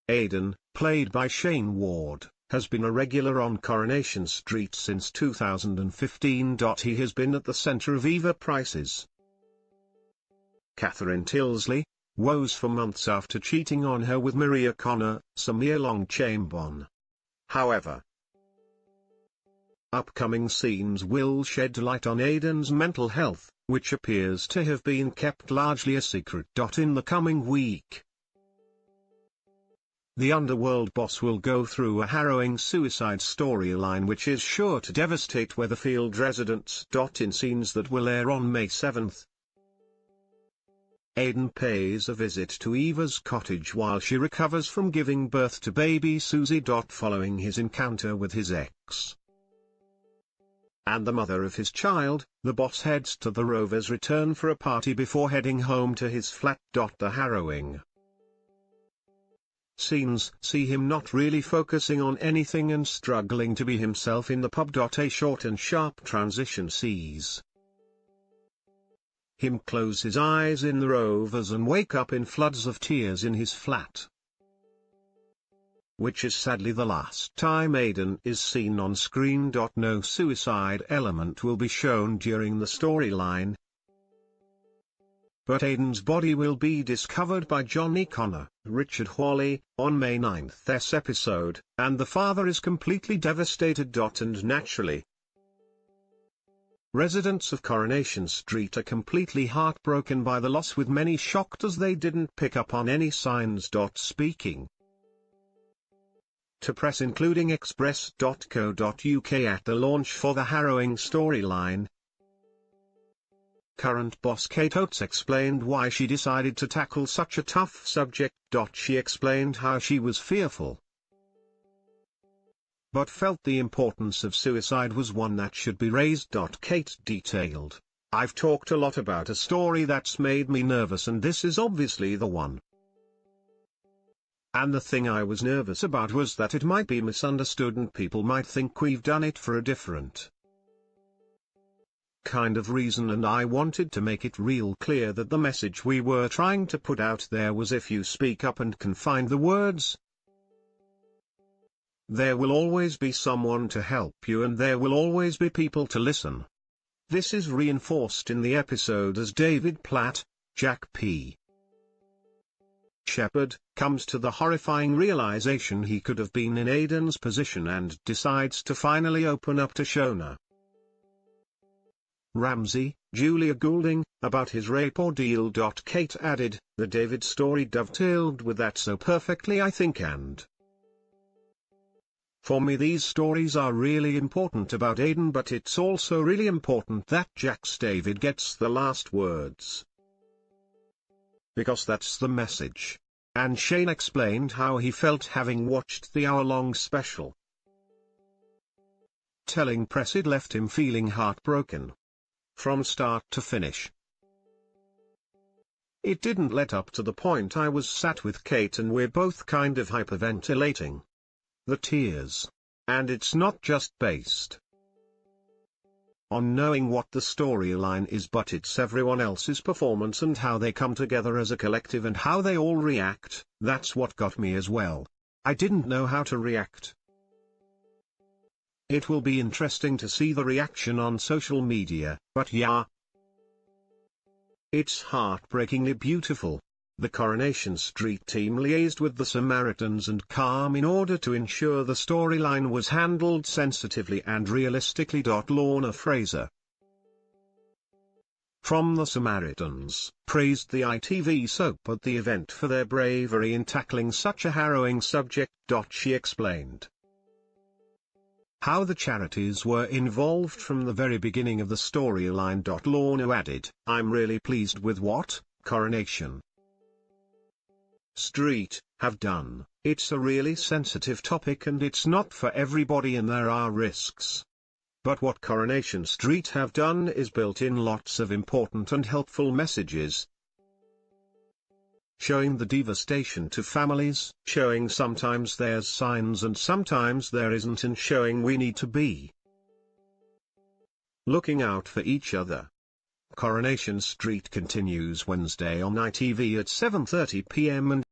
Aidan, played by Shayne Ward, has been a regular on Coronation Street since 2015. He has been at the centre of Eva Price's Tyldesley, woes for months after cheating on her with Maria Connor, some year-long chambon. However, upcoming scenes will shed light on Aidan's mental health, which appears to have been kept largely a secret. In the coming week, the underworld boss will go through a harrowing suicide storyline which is sure to devastate Weatherfield residents. In scenes that will air on May 7, Aidan pays a visit to Eva's cottage while she recovers from giving birth to baby Susie. Following his encounter with his ex and the mother of his child, the boss heads to the Rover's return for a party before heading home to his flat. The harrowing scenes see him not really focusing on anything and struggling to be himself in the pub. A short and sharp transition sees him close his eyes in the Rovers and wake up in floods of tears in his flat, which is sadly the last time Aidan is seen on screen. No suicide element will be shown during the storyline, but Aidan's body will be discovered by Johnny Connor, Richard Hawley, on May 9's episode, and the father is completely devastated. And naturally, residents of Coronation Street are completely heartbroken by the loss, with many shocked as they didn't pick up on any signs. Speaking to press including express.co.uk at the launch for the harrowing storyline, current boss Kate Oates explained why she decided to tackle such a tough subject. She explained how she was fearful, but felt the importance of suicide was one that should be raised. Kate detailed, "I've talked a lot about a story that's made me nervous, and this is obviously the one. And the thing I was nervous about was that it might be misunderstood and people might think we've done it for a different kind of reason, and I wanted to make it real clear that the message we were trying to put out there was if you speak up and can find the words, there will always be someone to help you and there will always be people to listen." This is reinforced in the episode as David Platt, Jack P. Shepherd, comes to the horrifying realization he could have been in Aidan's position and decides to finally open up to Shona Ramsey, Julia Goulding, about his rape ordeal. Kate added, "The David story dovetailed with that so perfectly, I think, and for me these stories are really important about Aidan, but it's also really important that Jack's David gets the last words, because that's the message." And Shayne explained how he felt having watched the hour-long special, telling press it left him feeling heartbroken from start to finish. "It didn't let up to the point I was sat with Kate and we're both kind of hyperventilating. The tears. And it's not just based on knowing what the storyline is, but it's everyone else's performance and how they come together as a collective and how they all react. That's what got me as well. I didn't know how to react." It will be interesting to see the reaction on social media, but yeah, it's heartbreakingly beautiful. The Coronation Street team liaised with the Samaritans and Calm in order to ensure the storyline was handled sensitively and realistically. Lorna Fraser from the Samaritans praised the ITV soap at the event for their bravery in tackling such a harrowing subject. She explained how the charities were involved from the very beginning of the storyline. Lorna added, "I'm really pleased with what Coronation Street have done. It's a really sensitive topic and it's not for everybody and there are risks. But what Coronation Street have done is built in lots of important and helpful messages, showing the devastation to families, showing sometimes there's signs and sometimes there isn't, and showing we need to be looking out for each other." Coronation Street continues Wednesday on ITV at 7:30 p.m. and